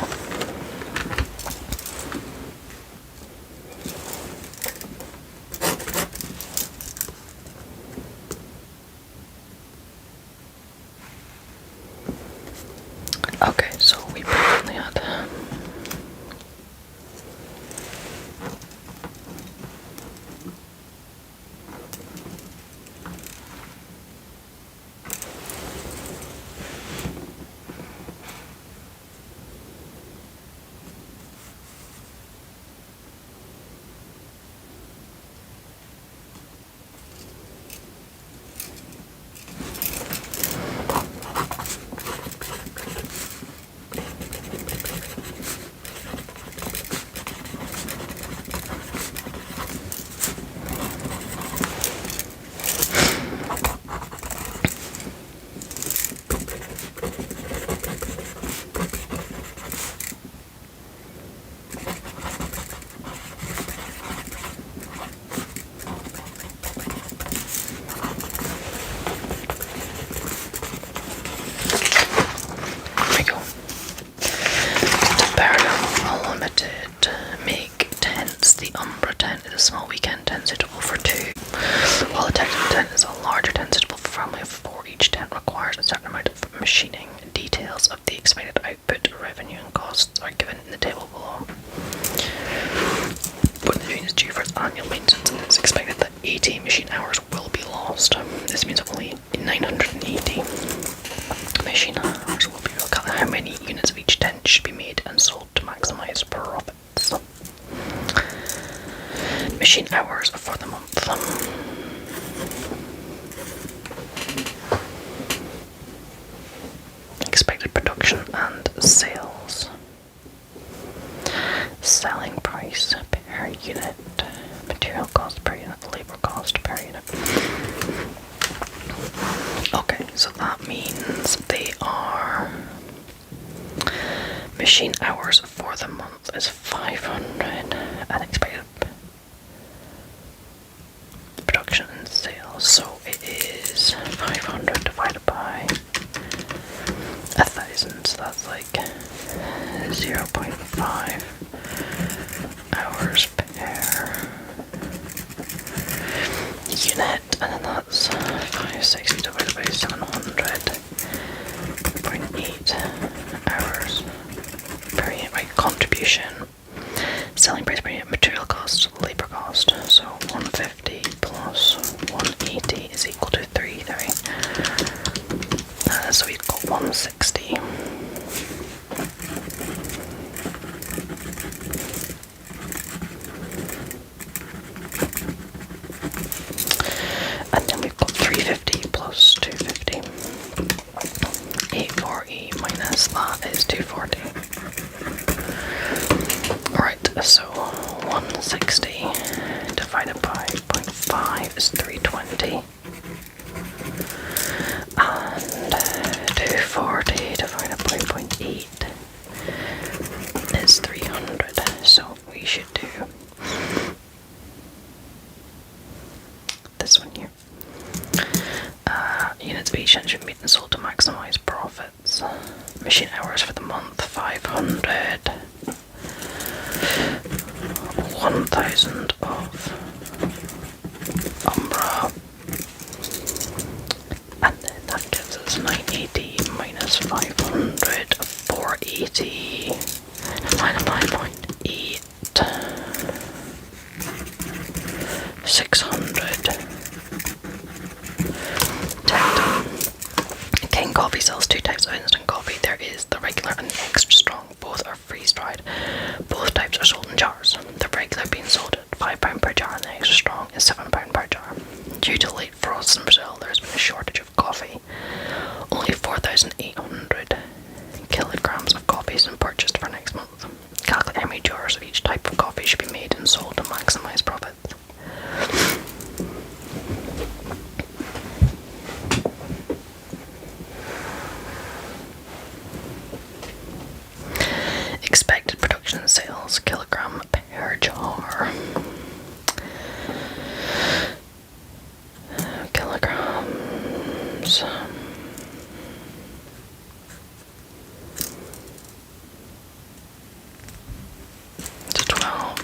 while weekend tent suitable for 2. While a technical tent is a larger tent suitable for a family of 4, each tent requires a certain amount of machining. Details of the expected output, revenue and costs are given in the table below. When the machine is due for its annual maintenance, it is expected that 80 machine hours will be lost. This means only 980 machine hours will be looked at. How many units of each tent should be made and sold to maximise profits? Machine hours for the month. Expected production and sales. Selling price per unit. Material cost per unit. Labour cost per unit. Okay, so that means they are... Machine hours for the month is 500 and expected production and sales, so it is 500 divided by 1,000, so that's like 0.5 hours per unit, and then that's 560 divided by 700.8 hours per unit. Right, contribution, selling price per unit, material cost, labour cost, so 150 plus 180 is equal to 33. So we've got 160. And then we've got 350 plus 250. 840 minus that is 240. Alright, so 160 divided by 0.5 is 320. And 240 divided by 0.8 is 300. So we should do this one here. Units of each tent should be made and sold to maximise profits. Machine hours for the month 500. 1,000 of Umbra. And then that gives us 980 minus 500, 480 divided by 0.8, 600. King Coffee sells 2 types of instant coffee. There is the regular and the extra strong. Both are freeze-dried. Both types are sold in jars. The regular being sold at £5 per jar and the extra strong is £7 per jar. Due to late frosts in Brazil, there has been a shortage of coffee. Only 4,800 kilograms of coffee has been purchased for next month. Calculate how many jars of each type of coffee should be made and sold to maximise profits. Expected production and sales, kilogram per jar. Kilograms. To 12.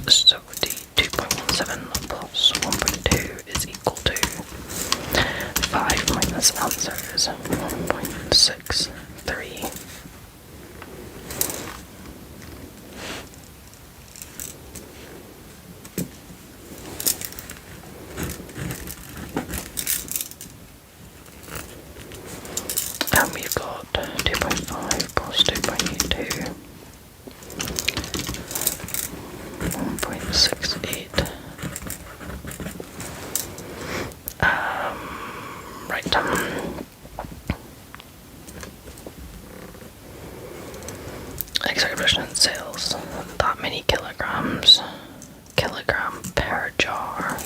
So the 2.17 plus 1.2 is equal to 5 minus answer is 1.63. And we've got 2.5 plus 2.82. 1.68. Right. Exact production and sales. That many kilograms. Kilogram per jar.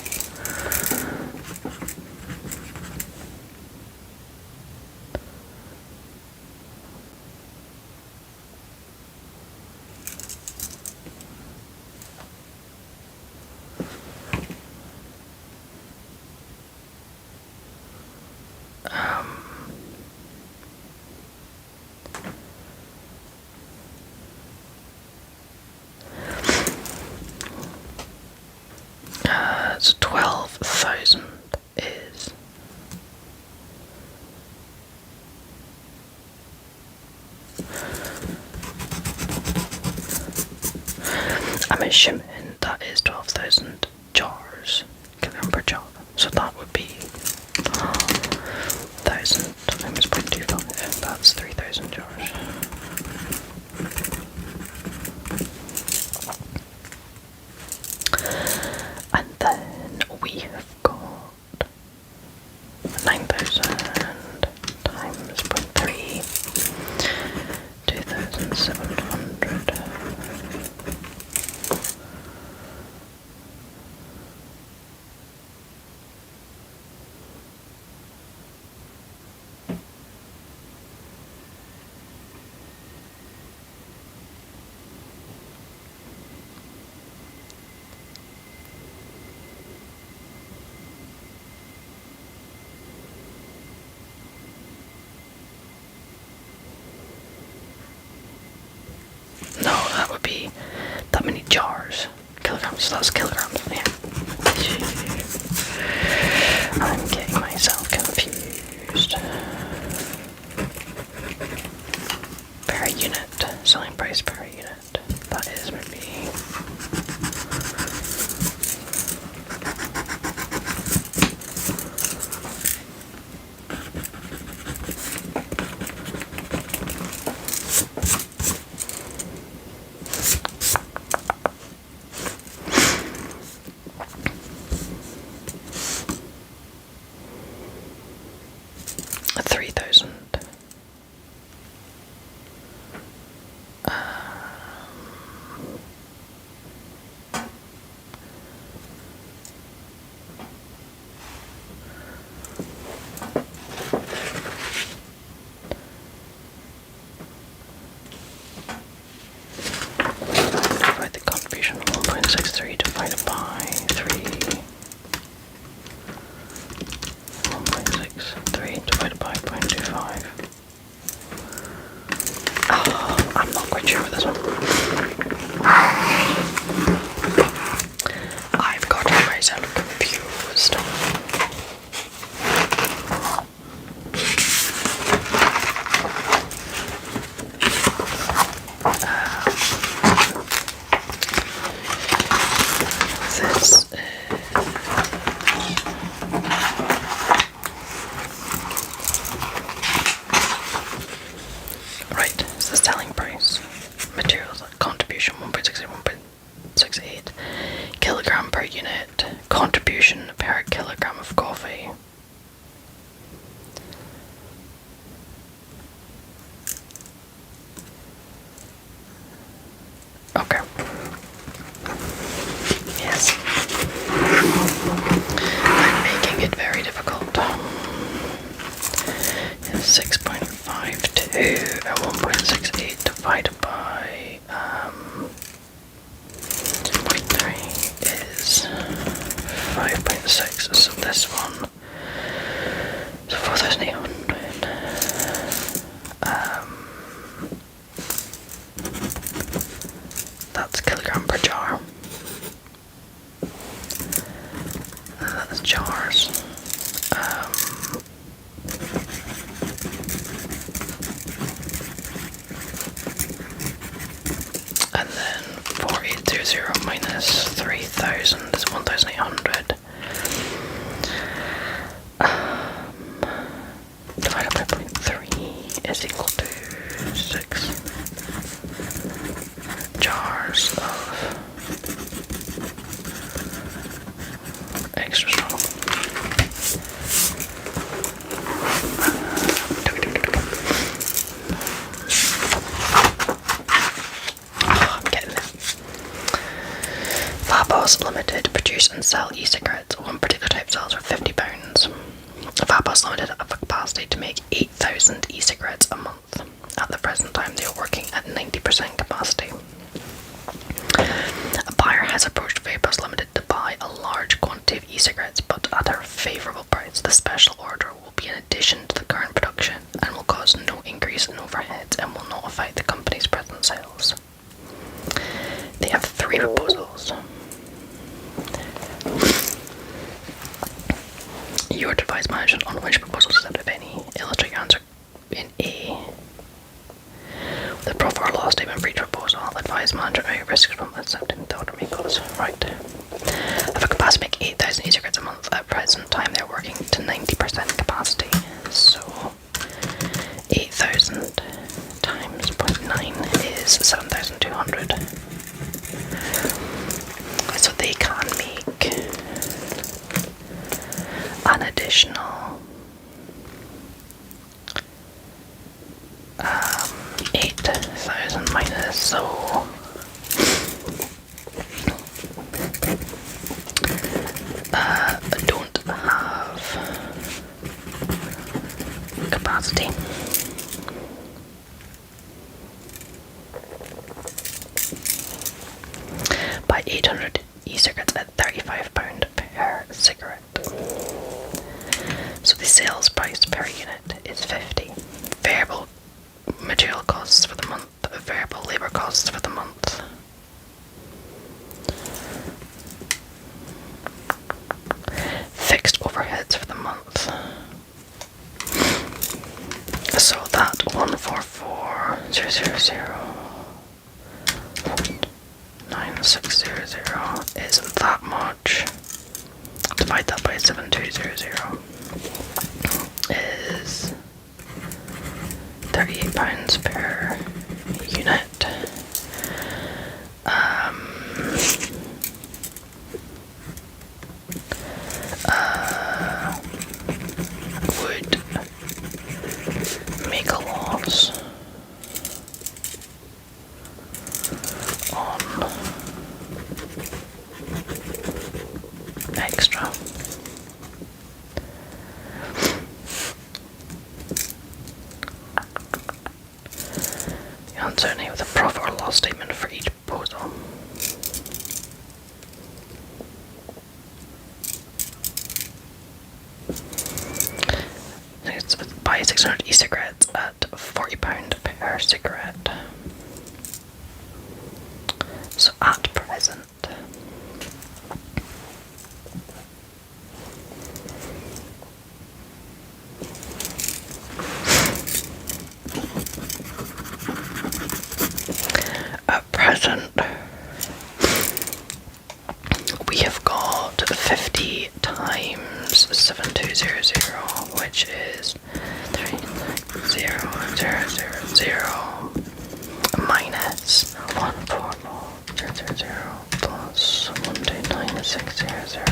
I'm assuming that is 12,000 jars, kilogram per jar. So that would be 1,000 times 0.25. That's 3,000 jars. And then we have got 9,000 times 0.3, 2,700. No, that would be that many jars. Kilograms, so that's kilograms, yeah. I'm getting myself confused. Per unit, selling price per unit. That is maybe. Divide the contribution 1.63 divided by 3. 1.63 divided by 0.25. Oh, I'm not quite sure with this one. I've got myself confused. Right, it's the selling price. Materials, contribution 1.68, 1.68 kilogram per unit. Contribution per kilogram of coffee. Okay. Yes. I'm making it very difficult. 6.52 and 1.68 divided by 0.3 is 5.6. So this one is 4,800. That's kilogram per jar. That's jars. And then 4800 minus 3,000 is 1,800. Divided by 0.3 is equal to 6 jars of extra strong. I'm getting it. Fabos Limited produce and sell e-cigarettes. One particular type sells for £50. Fabos Limited have a capacity to make 8,000 e-cigarettes a month. At the present time, they are working at 90% capacity. A buyer has approached Fabos Limited to buy a large quantity of e-cigarettes, but at a favourable price. The special order will be in addition to the current production and will cause no increase in overheads and will not affect the company's present sales. They have 3 proposals. You are to advise management on which proposal to accept, if any. Illustrate your answer in A. The profit or loss statement for each proposal. Advise management about risks from accepting the order. goes. Right. Have a capacity to make 8,000 e-cigarettes a month. At present time, they're working to 90% capacity. So 8,000 times 0.9 is 7,200. So they can make an additional 8,000 minus, so don't have capacity. Buy 800 e-cigarettes at £35 per cigarette. So the sales price per unit is 50. Variable material costs for the month, variable labour costs for the month. Fixed overheads for the month. So that 144,000,9600 is that much. Divide that by 7200 is £38 per unit. Would make a loss on extra. The uncertainty with a profit or loss statement for each proposal. It's buy 600 e-cigarettes at £40 per cigarette. So at present, we have got 50 times 7200, which is 3,000 minus 144,000 plus 129,600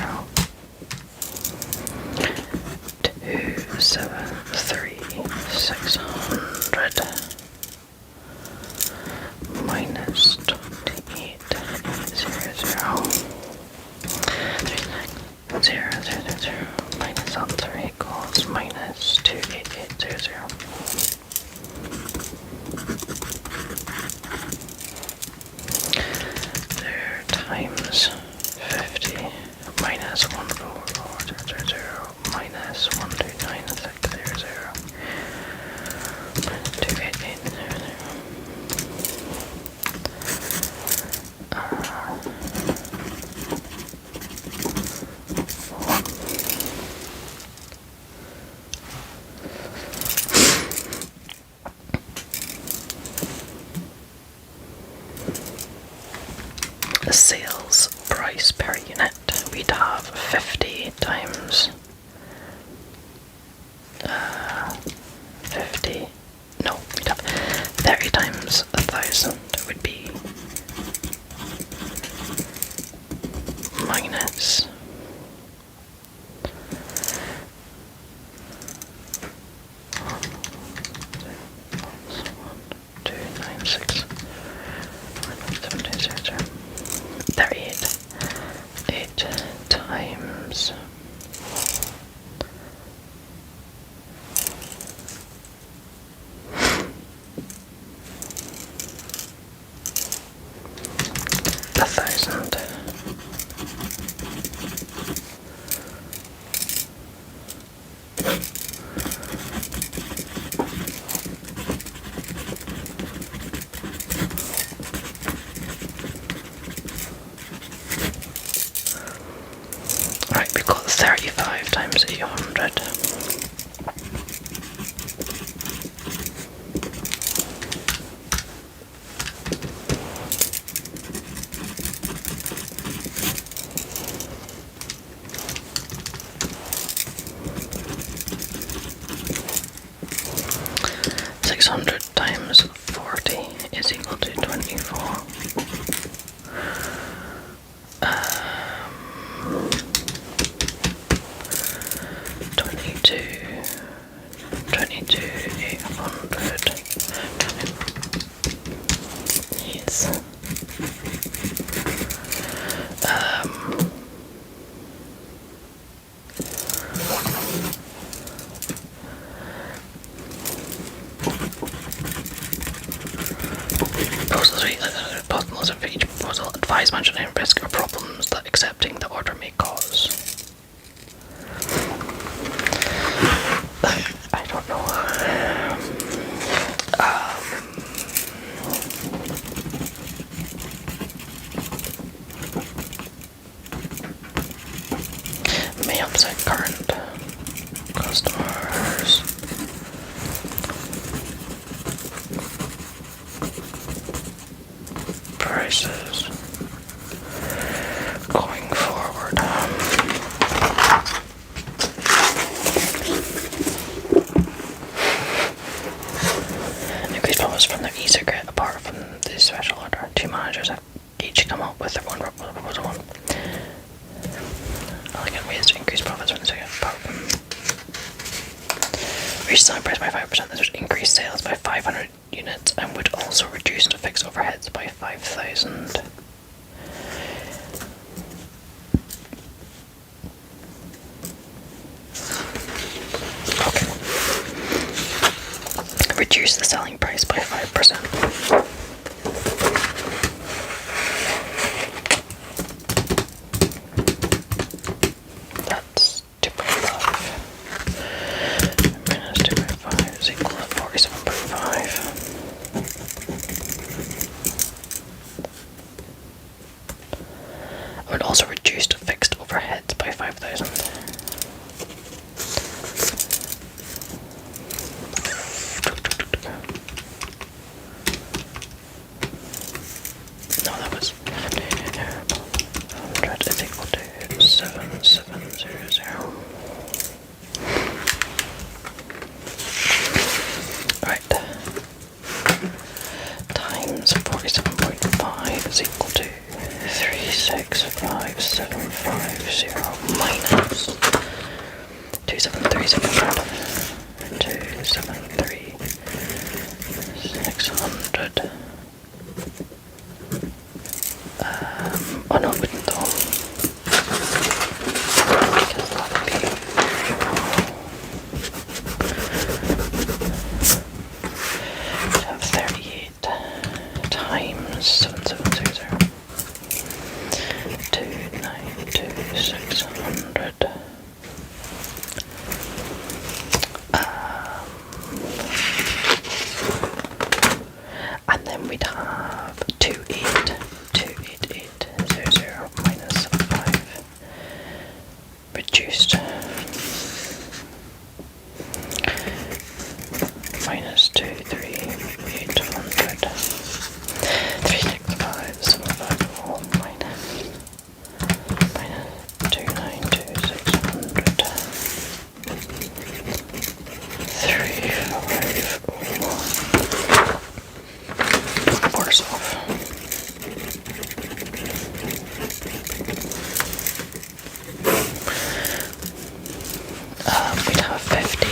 273,600 minus 28,800 minus that 3 equals minus 28,800. There times 50 minus 144,000 minus 129,600 minus 28,800. The sales price per unit, we'd have 50 times 50, no, we'd have 30 times 1,000 would be minus 1,296 minus 7,000. 38, 8 times 1,000. 100 times 40 is equal to 24. 22, 800. Yes. Proposals for each proposal advise management risk or problems that accepting the order may cause. I don't know. May upset current customers. Prices going forward. Increased profits from their e-cigarette apart from the special order. Two managers have each come up with their own proposal. Elegant ways to increase profits from the cigarette apart from. Reduce selling price by 5%. This would increase sales by 500 units and would also reduce the fixed overheads by 5,000. Okay. Reduce the selling price by 5%. That's 2.5. Minus 2.5 is equal to 47.5. I would also reduce the fixed overheads by 5,000. No, that was 100 is equal to 7700. Right. Times 47.5 is equal to 365,750 minus 273,600. 273,600. Oh no, it wouldn't though. Because that would be we'd have 38 times 7700. 292,600. And then we'd have 288,000 minus 5 reduced minus 23800 365,750 minus 292,600 351 worse off. We'd have 50.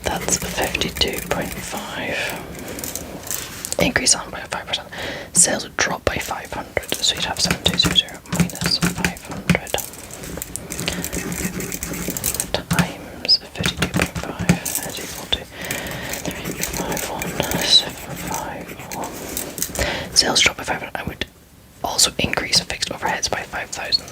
That's 52.5. Increase on by 5%. Sales would drop by 500, so you'd have 7200 minus 500 times 52.5 is equal to 351,751. Sales drop by 500. I would also increase fixed overheads by 5,000.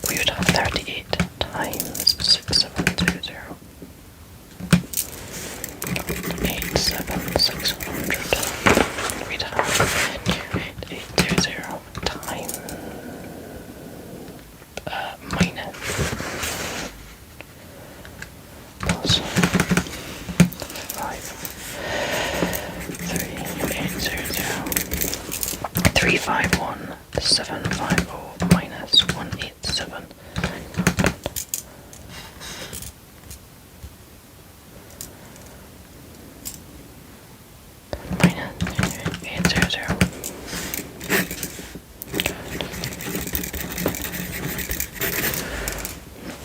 We would have 38 times 6720 351750 minus 187. Minus 800.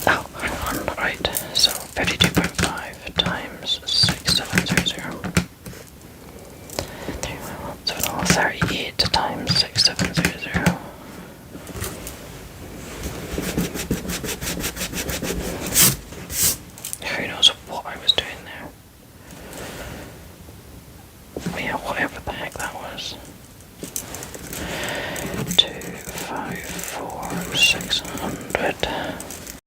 Oh, hang on, right, so 52.5 times 6700. So 38 times 6700. Who knows what I was doing there? But yeah, whatever the heck that was. 254 600.